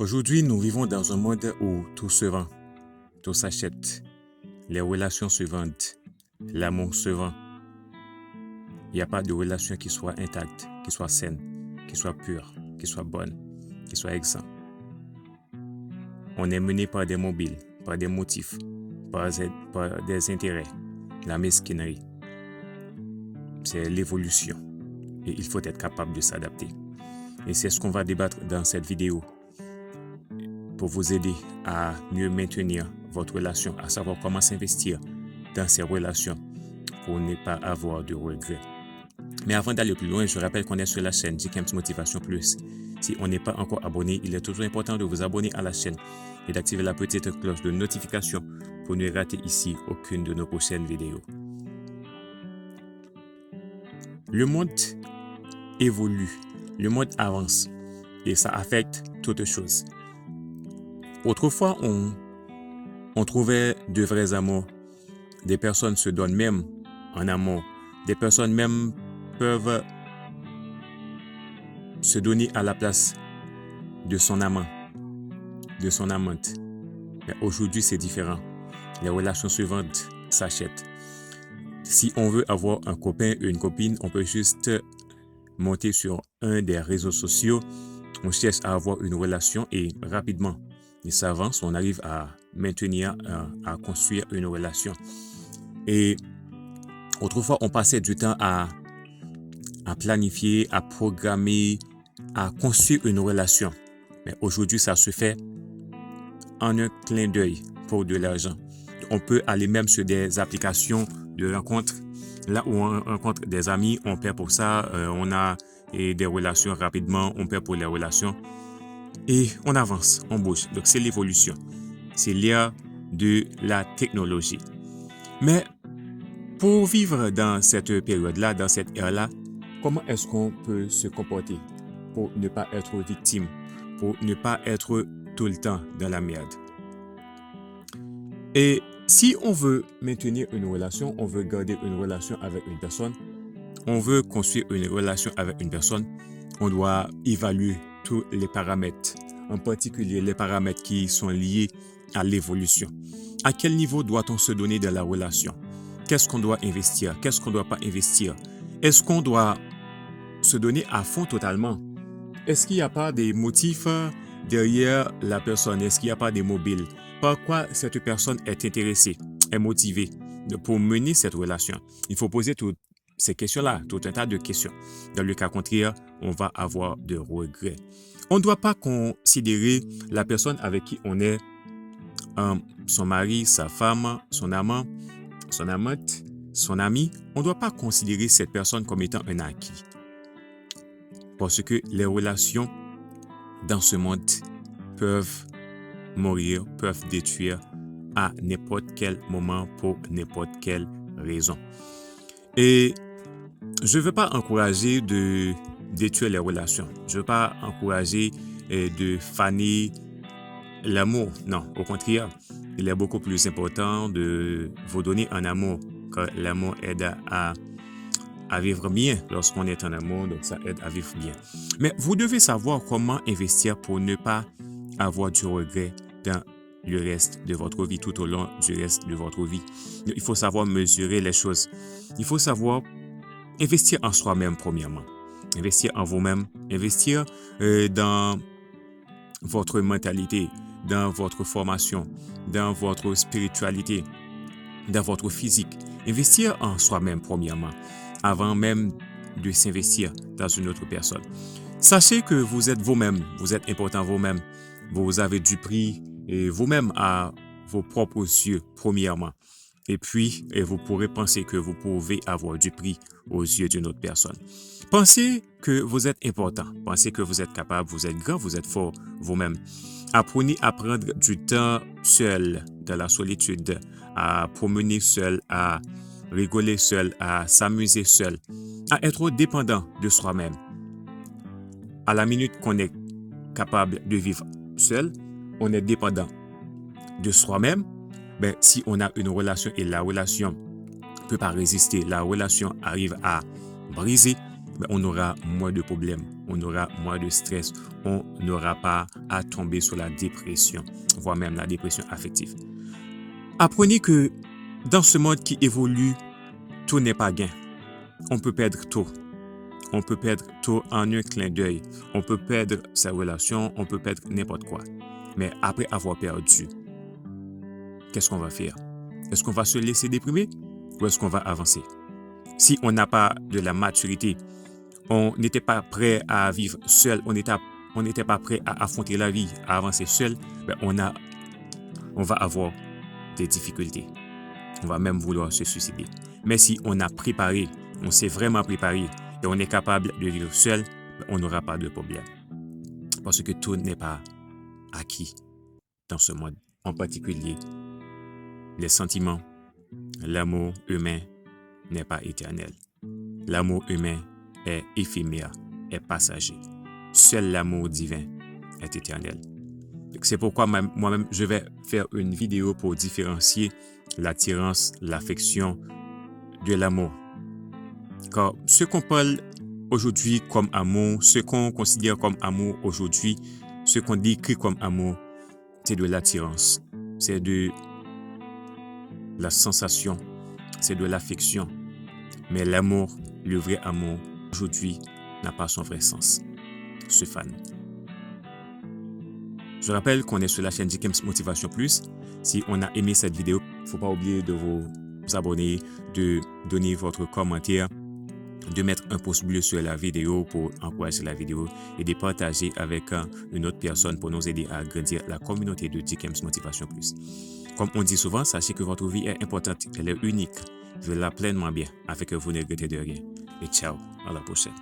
Aujourd'hui, nous vivons dans un monde où tout se vend, tout s'achète, les relations se vendent, l'amour se vend. Il n'y a pas de relation qui soit intacte, qui soit saine, qui soit pure, qui soit bonne, qui soit exempte. On est mené par des mobiles, par des motifs, par des intérêts, la mesquinerie. C'est l'évolution et il faut être capable de s'adapter. Et c'est ce qu'on va débattre dans cette vidéo pour vous aider à mieux maintenir votre relation, à savoir comment s'investir dans ces relations pour ne pas avoir de regrets. Mais avant d'aller plus loin, je rappelle qu'on est sur la chaîne Dickems Motivation Plus. Si on n'est pas encore abonné, il est toujours important de vous abonner à la chaîne et d'activer la petite cloche de notification pour ne rater ici aucune de nos prochaines vidéos. Le monde évolue, le monde avance et ça affecte toutes choses. Autrefois, on trouvait de vrais amours. Des personnes se donnent même en amour. Des personnes même peuvent se donner à la place de son amant, de son amante. Mais aujourd'hui, c'est différent. Les relations se vendent, s'achètent. Si on veut avoir un copain ou une copine, on peut juste monter sur un des réseaux sociaux. On cherche à avoir une relation et rapidement, il s'avance, on arrive à maintenir, à construire une relation. Et autrefois, on passait du temps à planifier, à programmer, à construire une relation. Mais aujourd'hui, ça se fait en un clin d'œil pour de l'argent. On peut aller même sur des applications de rencontres. Là où on rencontre des amis, on paie pour ça. On a des relations rapidement, on paie pour les relations. Et on avance, on bouge. Donc, c'est l'évolution. C'est l'ère de la technologie. Mais pour vivre dans cette période-là, dans cette ère-là, comment est-ce qu'on peut se comporter pour ne pas être victime, pour ne pas être tout le temps dans la merde? Et si on veut maintenir une relation, on veut garder une relation avec une personne, on veut construire une relation avec une personne, on doit évaluer tous les paramètres, en particulier les paramètres qui sont liés à l'évolution. À quel niveau doit-on se donner dans la relation? Qu'est-ce qu'on doit investir? Qu'est-ce qu'on ne doit pas investir? Est-ce qu'on doit se donner à fond totalement? Est-ce qu'il n'y a pas des motifs derrière la personne? Est-ce qu'il n'y a pas des mobiles? Par quoi cette personne est intéressée, est motivée pour mener cette relation? Il faut poser toutes ces questions-là, tout un tas de questions. Dans le cas contraire, on va avoir de regrets. On ne doit pas considérer la personne avec qui on est, son mari, sa femme, son amant, son amante, son ami. On ne doit pas considérer cette personne comme étant un acquis. Parce que les relations dans ce monde peuvent mourir, peuvent détruire à n'importe quel moment pour n'importe quelle raison. Et je ne veux pas encourager de détruire les relations. Je ne veux pas encourager de faner l'amour. Non, au contraire, il est beaucoup plus important de vous donner un amour, car l'amour aide à vivre bien lorsqu'on est en amour, donc ça aide à vivre bien. Mais vous devez savoir comment investir pour ne pas avoir du regret dans le reste de votre vie, tout au long du reste de votre vie. Il faut savoir mesurer les choses. Il faut savoir investir en soi-même premièrement. Investir en vous-même, investir dans votre mentalité, dans votre formation, dans votre spiritualité, dans votre physique. Investir en soi-même premièrement, avant même de s'investir dans une autre personne. Sachez que vous êtes vous-même, vous êtes important vous-même, vous avez du prix et vous-même à vos propres yeux premièrement. Et puis, vous pourrez penser que vous pouvez avoir du prix aux yeux d'une autre personne. Pensez que vous êtes important, pensez que vous êtes capable, vous êtes grand, vous êtes fort vous-même. Apprenez à prendre du temps seul, dans la solitude, à promener seul, à rigoler seul, à s'amuser seul, à être dépendant de soi-même. À la minute qu'on est capable de vivre seul, on est dépendant de soi-même. Ben, si on a une relation et la relation ne peut pas résister, la relation arrive à briser, ben, on aura moins de problèmes, on aura moins de stress, on n'aura pas à tomber sur la dépression, voire même la dépression affective. Apprenez que dans ce monde qui évolue, tout n'est pas gain. On peut perdre tout. On peut perdre tout en un clin d'œil. On peut perdre sa relation, on peut perdre n'importe quoi. Mais après avoir perdu, qu'est-ce qu'on va faire? Est-ce qu'on va se laisser déprimer ou est-ce qu'on va avancer? Si on n'a pas de la maturité, on n'était pas prêt à vivre seul, on n'était pas prêt à affronter la vie, à avancer seul, ben on va avoir des difficultés. On va même vouloir se suicider. Mais si on a préparé, on s'est vraiment préparé et on est capable de vivre seul, ben on n'aura pas de problème. Parce que tout n'est pas acquis dans ce monde. En particulier, les sentiments, l'amour humain n'est pas éternel. L'amour humain est éphémère, est passager. Seul l'amour divin est éternel. C'est pourquoi moi-même, je vais faire une vidéo pour différencier l'attirance, l'affection de l'amour. Car ce qu'on parle aujourd'hui comme amour, ce qu'on considère comme amour aujourd'hui, ce qu'on décrit comme amour, c'est de l'attirance, c'est de la sensation, c'est de l'affection. Mais l'amour, le vrai amour, aujourd'hui, n'a pas son vrai sens. Ce fan. Je rappelle qu'on est sur la chaîne Dickems Motivation Plus. Si on a aimé cette vidéo, il ne faut pas oublier de vous abonner, de donner votre commentaire, de mettre un pouce bleu sur la vidéo pour encourager la vidéo et de partager avec une autre personne pour nous aider à grandir la communauté de Dickems Motivation Plus. Comme on dit souvent, sachez que votre vie est importante, elle est unique. Vivez-la pleinement bien afin que vous ne regrettez de rien. Et ciao, à la prochaine.